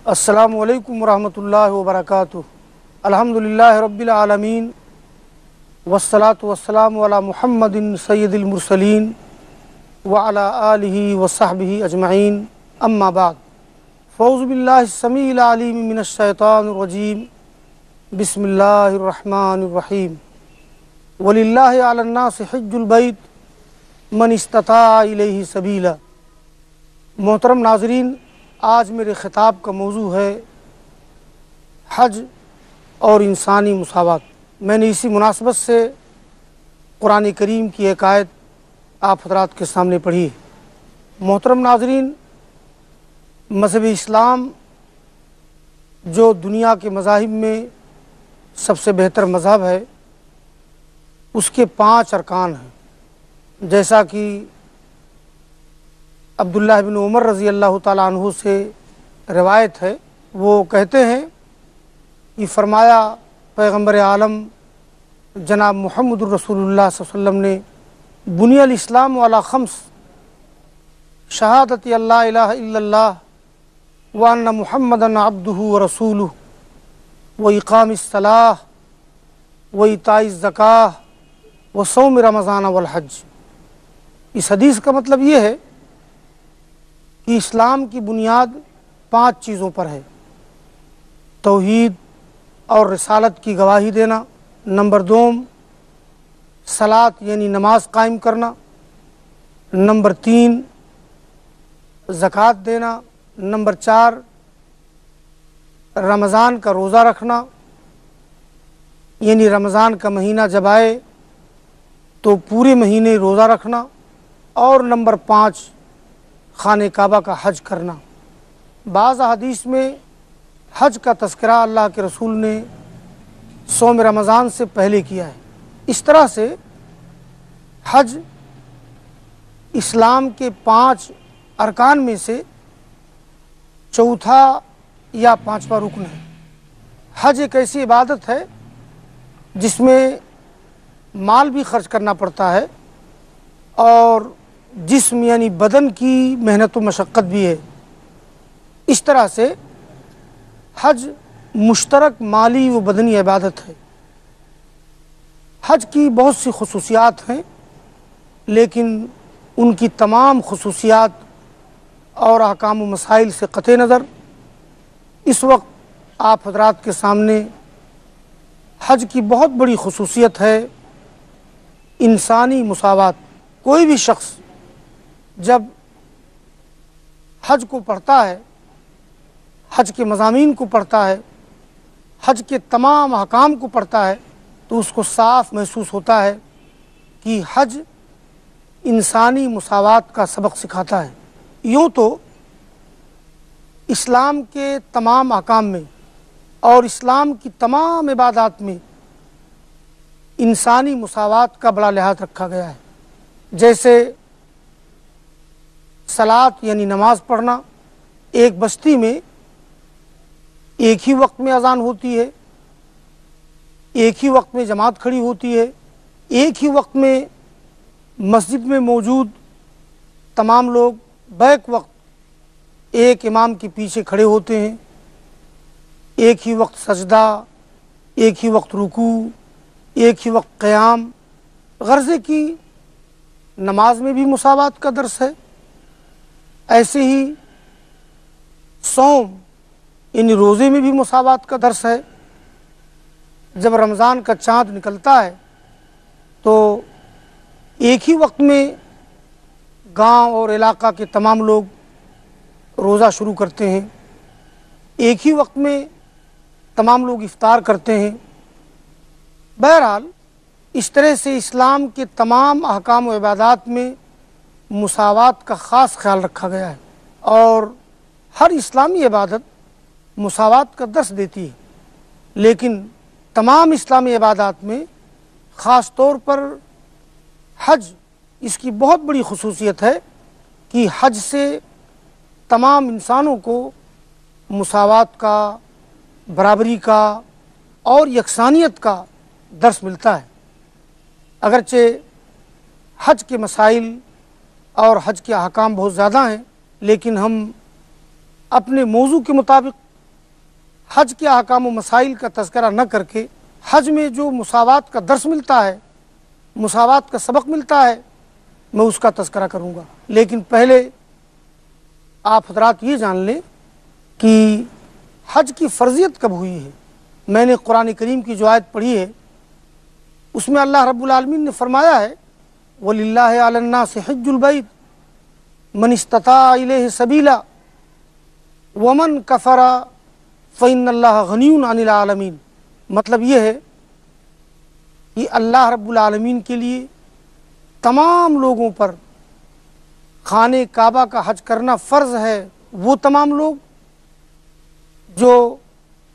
السلام علیکم ورحمۃ اللہ وبرکاتہ۔ الحمدللہ رب العالمین والصلاة والسلام علی محمد سید المرسلین وعلی آلہ وصحبہ اجمعین، اما بعد، فاعوذ باللہ السمیع العلیم من الشیطان الرجیم، بسم اللہ الرحمن الرحیم۔ وللہ علی الناس حج البیت من استطاع الیہ سبیلا۔ محترم ناظرین، آج میرے خطاب کا موضوع ہے حج اور انسانی مساوات۔ میں نے اسی مناسبت سے قرآن کریم کی ایک آیت آپ حضرات کے سامنے پڑھی ہے۔ محترم ناظرین، مذہب اسلام جو دنیا کے مذاہب میں سب سے بہتر مذہب ہے، اس کے 5 ارکان ہیں، جیسا کہ عبداللہ بن عمر رضی اللہ تعالیٰ عنہ سے روایت ہے۔ وہ کہتے ہیں کہ فرمایا پیغمبر عالم جناب محمد الرسول اللہ صلی اللہ علیہ وسلم نے بنی الاسلام علی 5، شہادت اللہ الہ الا اللہ وان محمدً عبدہ ورسولہ واقام الصلاۃ وایتاء الزکاۃ وصوم رمضان والحج۔ اس حدیث کا مطلب یہ ہے کہ اسلام کی بنیاد 5 چیزوں پر ہے: توحید اور رسالت کی گواہی دینا، نمبر 2 صلاۃ یعنی نماز قائم کرنا، نمبر 3 زکوٰۃ دینا، نمبر 4 رمضان کا روزہ رکھنا، یعنی رمضان کا مہینہ جب آئے تو پورے مہینے روزہ رکھنا، اور نمبر 5 خانہ کعبہ کا حج کرنا۔ بعض احادیث میں حج کا تذکرہ اللہ کے رسول نے صوم رمضان سے پہلے کیا ہے۔ اس طرح سے حج اسلام کے 5 ارکان میں سے چوتھا یا 5واں رکن ہے۔ حج ایک ایسی عبادت ہے جس میں مال بھی خرچ کرنا پڑتا ہے اور جسم یعنی بدن کی محنت و مشقت بھی ہے۔ اس طرح سے حج مشترک مالی و بدنی عبادت ہے۔ حج کی بہت سی خصوصیات ہیں، لیکن ان کی تمام خصوصیات اور احکام و مسائل سے قطع نظر اس وقت آپ حضرات کے سامنے حج کی بہت بڑی خصوصیت ہے انسانی مساوات۔ کوئی بھی شخص جب حج کو پڑھتا ہے، حج کے مضامین کو پڑھتا ہے، حج کے تمام احکام کو پڑھتا ہے، تو اس کو صاف محسوس ہوتا ہے کہ حج انسانی مساوات کا سبق سکھاتا ہے۔ یوں تو اسلام کے تمام احکام میں اور اسلام کی تمام عبادات میں انسانی مساوات کا بڑا لحاظ رکھا گیا ہے۔ جیسے صلاۃ یعنی نماز پڑھنا، ایک بستی میں ایک ہی وقت میں اذان ہوتی ہے، ایک ہی وقت میں جماعت کھڑی ہوتی ہے، ایک ہی وقت میں مسجد میں موجود تمام لوگ بیک وقت ایک امام کے پیچھے کھڑے ہوتے ہیں، ایک ہی وقت سجدہ، ایک ہی وقت رکوع، ایک ہی وقت قیام۔ غرض کی نماز میں بھی مساوات کا درس ہے۔ ایسے ہی صوم یعنی روزے میں بھی مساوات کا درس ہے۔ جب رمضان کا چاند نکلتا ہے تو ایک ہی وقت میں گاؤں اور علاقہ کے تمام لوگ روزہ شروع کرتے ہیں، ایک ہی وقت میں تمام لوگ افطار کرتے ہیں۔ بہرحال اس طرح سے اسلام کے تمام احکام و عبادات میں مساوات کا خاص خیال رکھا گیا ہے، اور ہر اسلامی عبادت مساوات کا درس دیتی ہے۔ لیکن تمام اسلامی عبادات میں خاص طور پر حج، اس کی بہت بڑی خصوصیت ہے کہ حج سے تمام انسانوں کو مساوات کا، برابری کا اور یکسانیت کا درس ملتا ہے۔ اگرچہ حج کے مسائل اور حج کے احکام بہت زیادہ ہیں، لیکن ہم اپنے موضوع کے مطابق حج کے احکام و مسائل کا تذکرہ نہ کر کے حج میں جو مساوات کا درس ملتا ہے، مساوات کا سبق ملتا ہے، میں اس کا تذکرہ کروں گا۔ لیکن پہلے آپ حضرات یہ جان لیں کہ حج کی فرضیت کب ہوئی ہے۔ میں نے قرآن کریم کی جو آیت پڑھی ہے اس میں اللہ رب العالمین نے فرمایا ہے وَلِلَّهِ عَلَى النَّاسِ حِجُّ الْبَيْتِ مَنِ اسْتَطَاعَ إِلَيْهِ سَبِيلًا وَمَنْ كَفَرَ فَإِنَّ اللَّهَ غَنِيٌّ عَنِ الْعَالَمِينَ۔ مطلب یہ ہے کہ اللہ رب العالمین کے لیے تمام لوگوں پر خانہ کعبہ کا حج کرنا فرض ہے، وہ تمام لوگ جو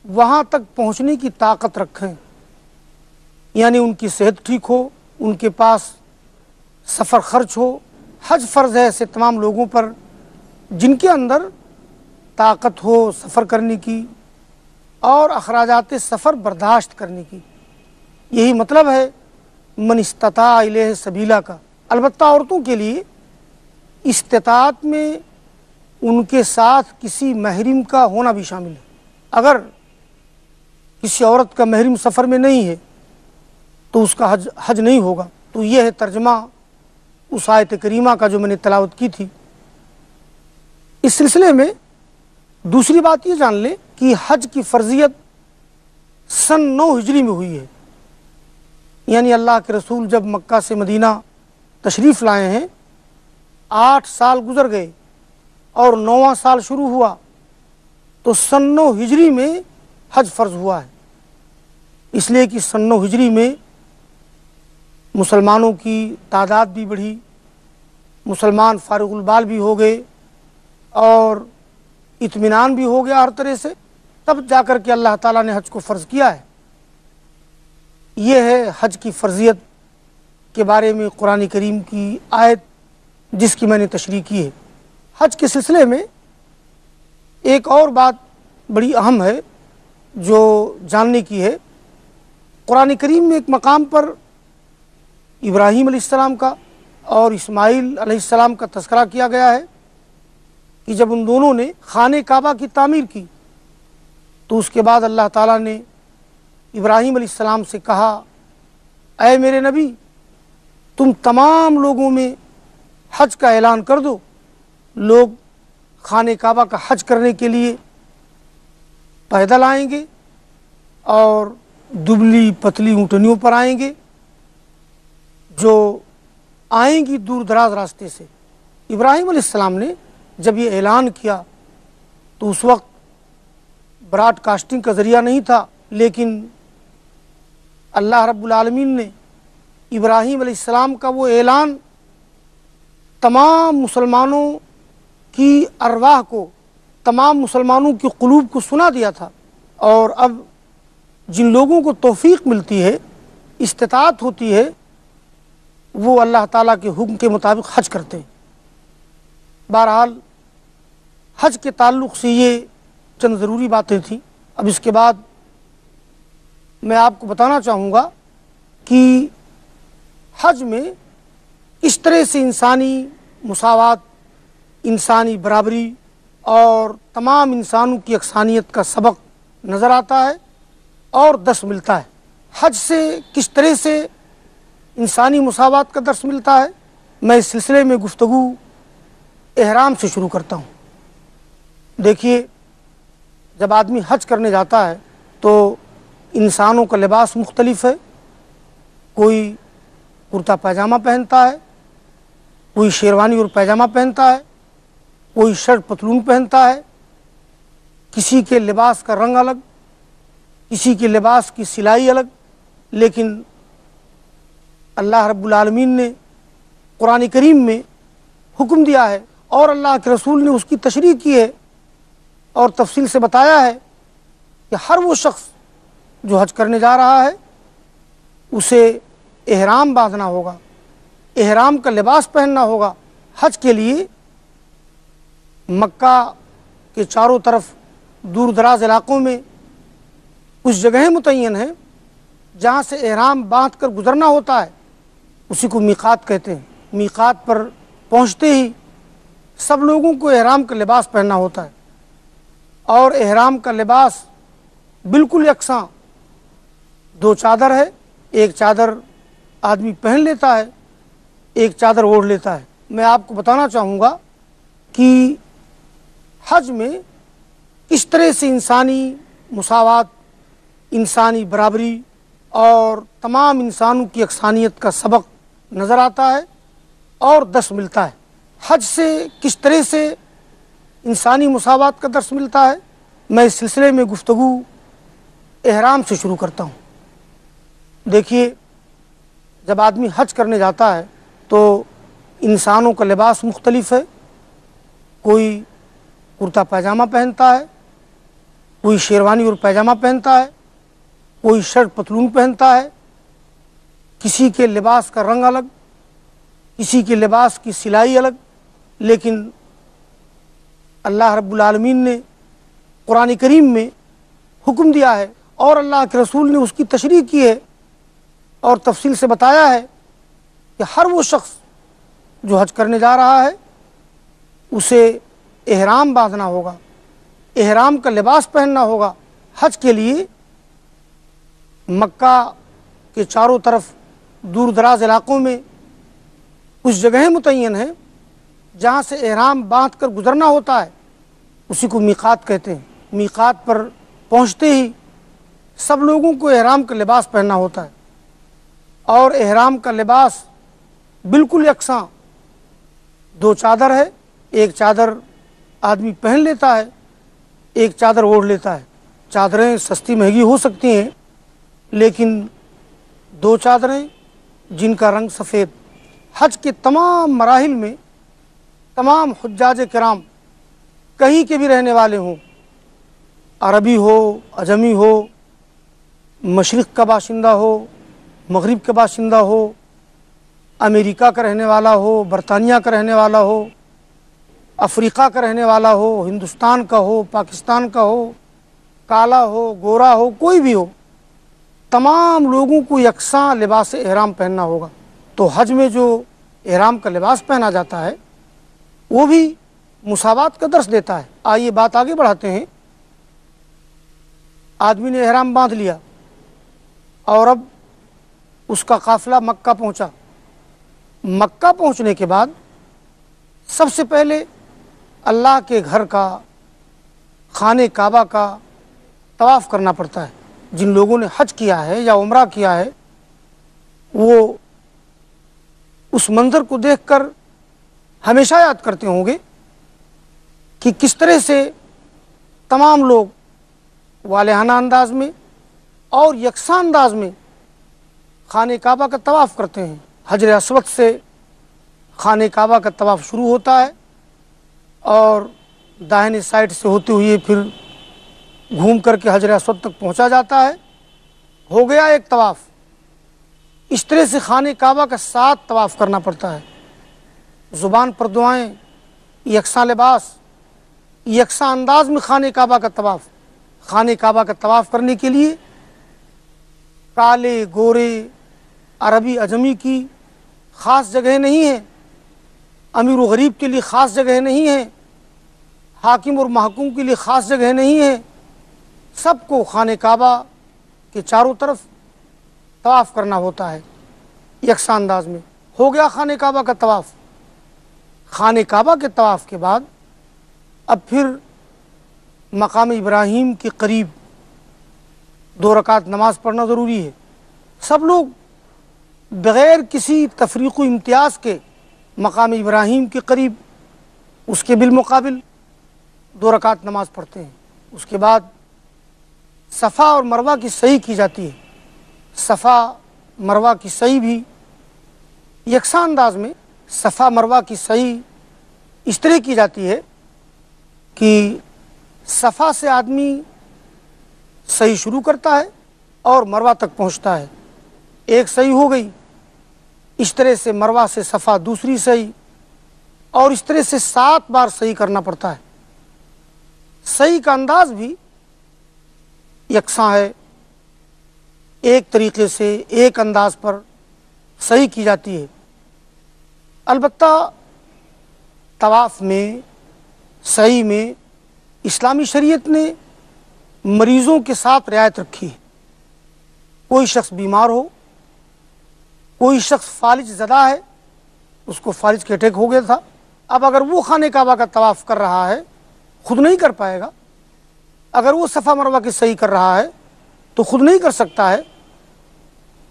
وہاں تک پہنچنے کی طاقت رکھیں، یعنی ان کی صحت ٹھیک ہو، ان کے پاس سفر خرچ ہو۔ حج فرض ہے ایسے تمام لوگوں پر جن کے اندر طاقت ہو سفر کرنے کی اور اخراجات سفر برداشت کرنے کی۔ یہی مطلب ہے من استطاع الیہ سبیلا کا۔ البتہ عورتوں کے لیے استطاعت میں ان کے ساتھ کسی محرم کا ہونا بھی شامل ہے۔ اگر کسی عورت کا محرم سفر میں نہیں ہے تو اس کا حج نہیں ہوگا۔ تو یہ ہے ترجمہ اس آیت کریمہ کا جو میں نے تلاوت کی تھی۔ اس سلسلے میں دوسری بات یہ جان لیں کہ حج کی فرضیت سن 9 ہجری میں ہوئی ہے، یعنی اللہ کے رسول جب مکہ سے مدینہ تشریف لائے ہیں 8 سال گزر گئے اور 9واں سال شروع ہوا تو سن 9 ہجری میں حج فرض ہوا ہے۔ اس لیے کہ سن 9 ہجری میں مسلمانوں کی تعداد بھی بڑھی، مسلمان فارغ البال بھی ہو گئے اور اطمینان بھی ہو گیا ہر طرح سے، تب جا کر کے اللہ تعالیٰ نے حج کو فرض کیا ہے۔ یہ ہے حج کی فرضیت کے بارے میں قرآن کریم کی آیت جس کی میں نے تشریح کی ہے۔ حج کے سلسلے میں ایک اور بات بڑی اہم ہے جو جاننے کی ہے۔ قرآن کریم میں ایک مقام پر ابراہیم علیہ السلام کا اور اسماعیل علیہ السلام کا تذکرہ کیا گیا ہے کہ جب ان دونوں نے خانہ کعبہ کی تعمیر کی تو اس کے بعد اللہ تعالیٰ نے ابراہیم علیہ السلام سے کہا اے میرے نبی تم تمام لوگوں میں حج کا اعلان کر دو، لوگ خانہ کعبہ کا حج کرنے کے لیے پیدل آئیں گے اور دبلی پتلی اونٹنیوں پر آئیں گے جو آئیں گی دور دراز راستے سے۔ ابراہیم علیہ السلام نے جب یہ اعلان کیا تو اس وقت براڈ کاسٹنگ کا ذریعہ نہیں تھا، لیکن اللہ رب العالمین نے ابراہیم علیہ السلام کا وہ اعلان تمام مسلمانوں کی ارواح کو، تمام مسلمانوں کی قلوب کو سنا دیا تھا، اور اب جن لوگوں کو توفیق ملتی ہے، استطاعت ہوتی ہے، وہ اللہ تعالیٰ کے حکم کے مطابق حج کرتے ہیں۔ بہرحال حج کے تعلق سے یہ چند ضروری باتیں تھیں۔ اب اس کے بعد میں آپ کو بتانا چاہوں گا کہ حج میں اس طرح سے انسانی مساوات، انسانی برابری اور تمام انسانوں کی یکسانیت کا سبق نظر آتا ہے اور درس ملتا ہے۔ حج سے کس طرح سے انسانی مساوات کا درس ملتا ہے، میں اس سلسلے میں گفتگو احرام سے شروع کرتا ہوں۔ دیکھیے، جب آدمی حج کرنے جاتا ہے تو انسانوں کا لباس مختلف ہے، کوئی کرتا پاجامہ پہنتا ہے، کوئی شیروانی اور پاجامہ پہنتا ہے، کوئی شرٹ پتلون پہنتا ہے، کسی کے لباس کا رنگ الگ، کسی کے لباس کی سلائی الگ، لیکن اللہ رب العالمین نے قرآن کریم میں حکم دیا ہے اور اللہ کے رسول نے اس کی تشریح کی ہے اور تفصیل سے بتایا ہے کہ ہر وہ شخص جو حج کرنے جا رہا ہے اسے احرام باندھنا ہوگا، احرام کا لباس پہننا ہوگا۔ حج کے لیے مکہ کے چاروں طرف دور دراز علاقوں میں کچھ جگہیں متعین ہیں جہاں سے احرام باندھ کر گزرنا ہوتا ہے، اسی کو میقات کہتے ہیں۔ میقات پر پہنچتے ہی سب لوگوں کو احرام کا لباس پہننا ہوتا ہے، اور احرام کا لباس بالکل یکساں دو چادر ہے، ایک چادر آدمی پہن لیتا ہے، ایک چادر اوڑھ لیتا ہے۔ میں آپ کو بتانا چاہوں گا کہ حج میں کس طرح سے انسانی مساوات، انسانی برابری اور تمام انسانوں کی یکسانیت کا سبق نظر آتا ہے اور درس ملتا ہے۔ حج سے کس طرح سے انسانی مساوات کا درس ملتا ہے، میں اس سلسلے میں گفتگو احرام سے شروع کرتا ہوں۔ دیکھیے، جب آدمی حج کرنے جاتا ہے تو انسانوں کا لباس مختلف ہے، کوئی کرتا پاجامہ پہنتا ہے، کوئی شیروانی اور پیجامہ پہنتا ہے، کوئی شرٹ پتلون پہنتا ہے، کسی کے لباس کا رنگ الگ، کسی کے لباس کی سلائی الگ، لیکن اللہ رب العالمین نے قرآن کریم میں حکم دیا ہے اور اللہ کے رسول نے اس کی تشریح کی ہے اور تفصیل سے بتایا ہے کہ ہر وہ شخص جو حج کرنے جا رہا ہے اسے احرام باندھنا ہوگا، احرام کا لباس پہننا ہوگا۔ حج کے لیے مکہ کے چاروں طرف دور دراز علاقوں میں کچھ جگہیں متعین ہیں جہاں سے احرام باندھ کر گزرنا ہوتا ہے، اسی کو میقات کہتے ہیں۔ میقات پر پہنچتے ہی سب لوگوں کو احرام کا لباس پہننا ہوتا ہے، اور احرام کا لباس بالکل یکساں دو چادر ہے، ایک چادر آدمی پہن لیتا ہے، ایک چادر اوڑھ لیتا ہے۔ چادریں سستی مہنگی ہو سکتی ہیں، لیکن دو چادریں جن کا رنگ سفید، حج کے تمام مراحل میں تمام حجاج کرام کہیں کے بھی رہنے والے ہوں، عربی ہو، عجمی ہو، مشرق کا باشندہ ہو، مغرب کا باشندہ ہو، امریکہ کا رہنے والا ہو، برطانیہ کا رہنے والا ہو، افریقہ کا رہنے والا ہو، ہندوستان کا ہو، پاکستان کا ہو، کالا ہو، گورا ہو، کوئی بھی ہو، تمام لوگوں کو یکساں لباس احرام پہننا ہوگا۔ تو حج میں جو احرام کا لباس پہنا جاتا ہے وہ بھی مساوات کا درس دیتا ہے۔ آئیے بات آگے بڑھاتے ہیں۔ آدمی نے احرام باندھ لیا اور اب اس کا قافلہ مکہ پہنچا۔ مکہ پہنچنے کے بعد سب سے پہلے اللہ کے گھر کا، خانہ کعبہ کا طواف کرنا پڑتا ہے۔ جن لوگوں نے حج کیا ہے یا عمرہ کیا ہے وہ اس منظر کو دیکھ کر ہمیشہ یاد کرتے ہوں گے کہ کس طرح سے تمام لوگ والہانہ انداز میں اور یکساں انداز میں خانہ کعبہ کا طواف کرتے ہیں۔ حجر اسود سے خانہ کعبہ کا طواف شروع ہوتا ہے اور داہنے سائڈ سے ہوتے ہوئے پھر گھوم کر کے حجر اسود تک پہنچا جاتا ہے۔ ہو گیا ایک طواف۔ اس طرح سے خانہ کعبہ کا 7 طواف کرنا پڑتا ہے۔ زبان پر دعائیں، یکساں لباس، یکساں انداز میں خانہ کعبہ کا طواف۔ خانہ کعبہ کا طواف کرنے کے لیے کالے، گورے، عربی، عجمی کی خاص جگہ نہیں ہے، امیر و غریب کے لیے خاص جگہ نہیں ہے، حاکم اور محکوم کے لیے خاص جگہ نہیں ہے۔ سب کو خانہ کعبہ کے چاروں طرف طواف کرنا ہوتا ہے یکساں انداز میں۔ ہو گیا خانہ کعبہ کا طواف۔ خانہ کعبہ کے طواف کے بعد اب پھر مقام ابراہیم کے قریب 2 رکعت نماز پڑھنا ضروری ہے۔ سب لوگ بغیر کسی تفریق و امتیاز کے مقام ابراہیم کے قریب اس کے بالمقابل 2 رکعت نماز پڑھتے ہیں۔ اس کے بعد صفا اور مروہ کی سعی کی جاتی ہے۔ صفا مروہ کی سعی بھی یکساں انداز میں، صفا مروہ کی سعی اس طرح کی جاتی ہے کہ صفا سے آدمی سعی شروع کرتا ہے اور مروہ تک پہنچتا ہے، ایک سعی ہو گئی۔ اس طرح سے مروہ سے صفا دوسری سعی، اور اس طرح سے 7 بار سعی کرنا پڑتا ہے۔ سعی کا انداز بھی یکساں ہے، ایک طریقے سے ایک انداز پر سعی کی جاتی ہے۔ البتہ طواف میں، سعی میں اسلامی شریعت نے مریضوں کے ساتھ رعایت رکھی ہے۔ کوئی شخص بیمار ہو، کوئی شخص فالج زدہ ہے، اس کو فالج کے اٹیک ہو گیا تھا، اب اگر وہ خانہ کعبہ کا طواف کر رہا ہے خود نہیں کر پائے گا، اگر وہ صفا مروہ کی صحیح کر رہا ہے تو خود نہیں کر سکتا ہے،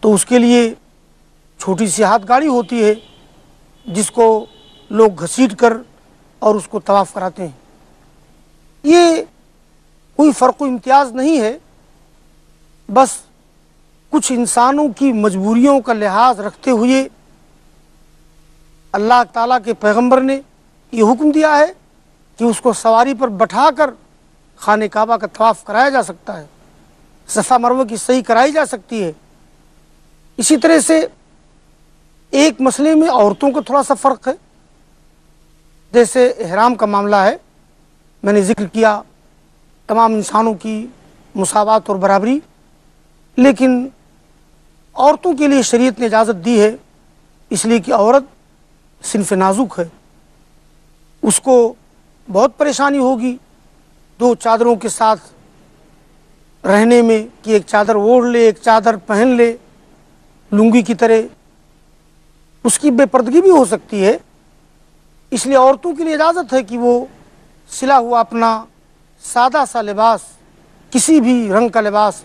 تو اس کے لیے چھوٹی سی ہاتھ گاڑی ہوتی ہے جس کو لوگ گھسیٹ کر اور اس کو طواف کراتے ہیں۔ یہ کوئی فرق و امتیاز نہیں ہے، بس کچھ انسانوں کی مجبوریوں کا لحاظ رکھتے ہوئے اللہ تعالیٰ کے پیغمبر نے یہ حکم دیا ہے کہ اس کو سواری پر بٹھا کر خانہ کعبہ کا طواف کرایا جا سکتا ہے، صفا مروہ کی صحیح کرائی جا سکتی ہے۔ اسی طرح سے ایک مسئلے میں عورتوں کو تھوڑا سا فرق ہے، جیسے احرام کا معاملہ ہے، میں نے ذکر کیا تمام انسانوں کی مساوات اور برابری، لیکن عورتوں کے لیے شریعت نے اجازت دی ہے، اس لیے کہ عورت صنف نازک ہے، اس کو بہت پریشانی ہوگی دو چادروں کے ساتھ رہنے میں، کہ ایک چادر اوڑھ لے ایک چادر پہن لے لنگی کی طرح، اس کی بے پردگی بھی ہو سکتی ہے۔ اس لیے عورتوں کے لیے اجازت ہے کہ وہ سلا ہوا اپنا سادہ سا لباس، کسی بھی رنگ کا لباس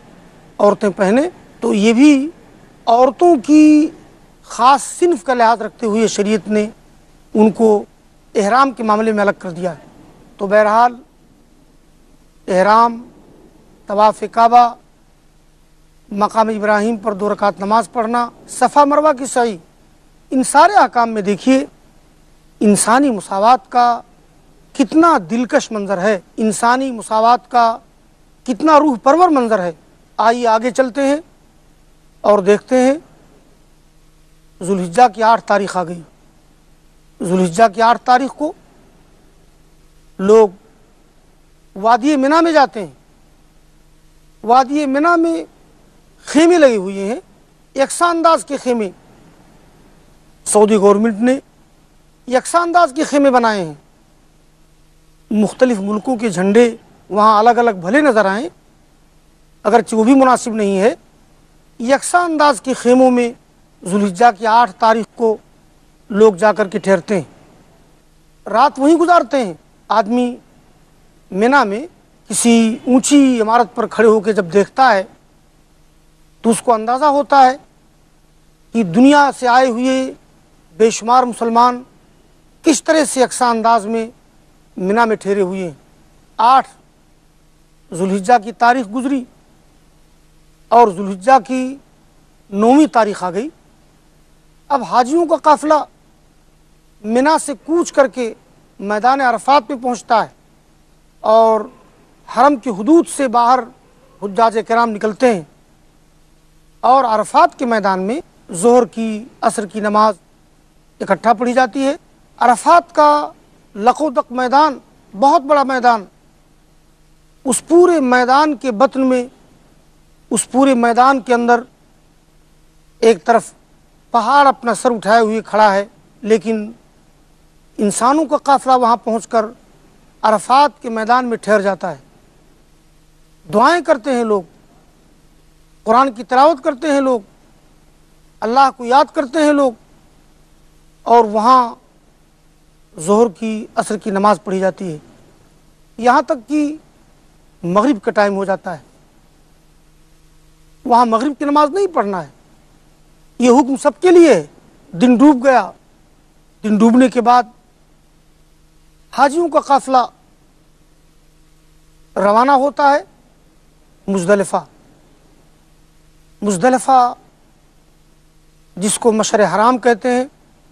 عورتیں پہنیں، تو یہ بھی عورتوں کی خاص صنف کا لحاظ رکھتے ہوئے شریعت نے ان کو احرام کے معاملے میں الگ کر دیا ہے۔ تو بہرحال احرام، طواف کعبہ، مقام ابراہیم پر 2 رکعت نماز پڑھنا، صفا مروہ کی سعی، ان سارے احکام میں دیکھیے انسانی مساوات کا کتنا دلکش منظر ہے، انسانی مساوات کا کتنا روح پرور منظر ہے۔ آئیے آگے چلتے ہیں اور دیکھتے ہیں۔ ذوالحجہ کی 8 تاریخ آ گئی۔ ذوالحجہ کی 8 تاریخ کو لوگ وادی منی میں جاتے ہیں۔ وادی منی میں خیمے لگے ہوئے ہیں، یکساں انداز کے خیمے، سعودی گورنمنٹ نے یکساں انداز کے خیمے بنائے ہیں۔ مختلف ملکوں کے جھنڈے وہاں الگ الگ بھلے نظر آئیں، اگرچہ وہ بھی مناسب نہیں ہے، یکساں انداز کے خیموں میں ذوالحجہ کی 8 تاریخ کو لوگ جا کر کے ٹھہرتے ہیں، رات وہیں گزارتے ہیں۔ آدمی منی میں کسی اونچی عمارت پر کھڑے ہو کے جب دیکھتا ہے تو اس کو اندازہ ہوتا ہے کہ دنیا سے آئے ہوئے بے شمار مسلمان کس طرح سے یکساں انداز میں منی میں ٹھہرے ہوئے ہیں۔ 8 ذوالحجہ کی تاریخ گزری اور ذوالحجہ کی 9ویں تاریخ آ گئی۔ اب حاجیوں کا قافلہ منی سے کوچ کر کے میدان عرفات میں پہنچتا ہے اور حرم کی حدود سے باہر حجاج کرام نکلتے ہیں اور عرفات کے میدان میں ظہر کی عصر کی نماز اکٹھا پڑھی جاتی ہے۔ عرفات کا لقو دق میدان بہت بڑا میدان، اس پورے میدان کے بطن میں، اس پورے میدان کے اندر ایک طرف پہاڑ اپنا سر اٹھائے ہوئے کھڑا ہے، لیکن انسانوں کا قافلہ وہاں پہنچ کر عرفات کے میدان میں ٹھہر جاتا ہے۔ دعائیں کرتے ہیں لوگ، قرآن کی تلاوت کرتے ہیں لوگ، اللہ کو یاد کرتے ہیں لوگ، اور وہاں ظہر کی عصر کی نماز پڑھی جاتی ہے، یہاں تک کہ مغرب کا ٹائم ہو جاتا ہے۔ وہاں مغرب کی نماز نہیں پڑھنا ہے، یہ حکم سب کے لیے ہے۔ دن ڈوب گیا، دن ڈوبنے کے بعد حاجیوں کا قافلہ روانہ ہوتا ہے مزدلفہ۔ مزدلفہ جس کو مشعر حرام کہتے ہیں،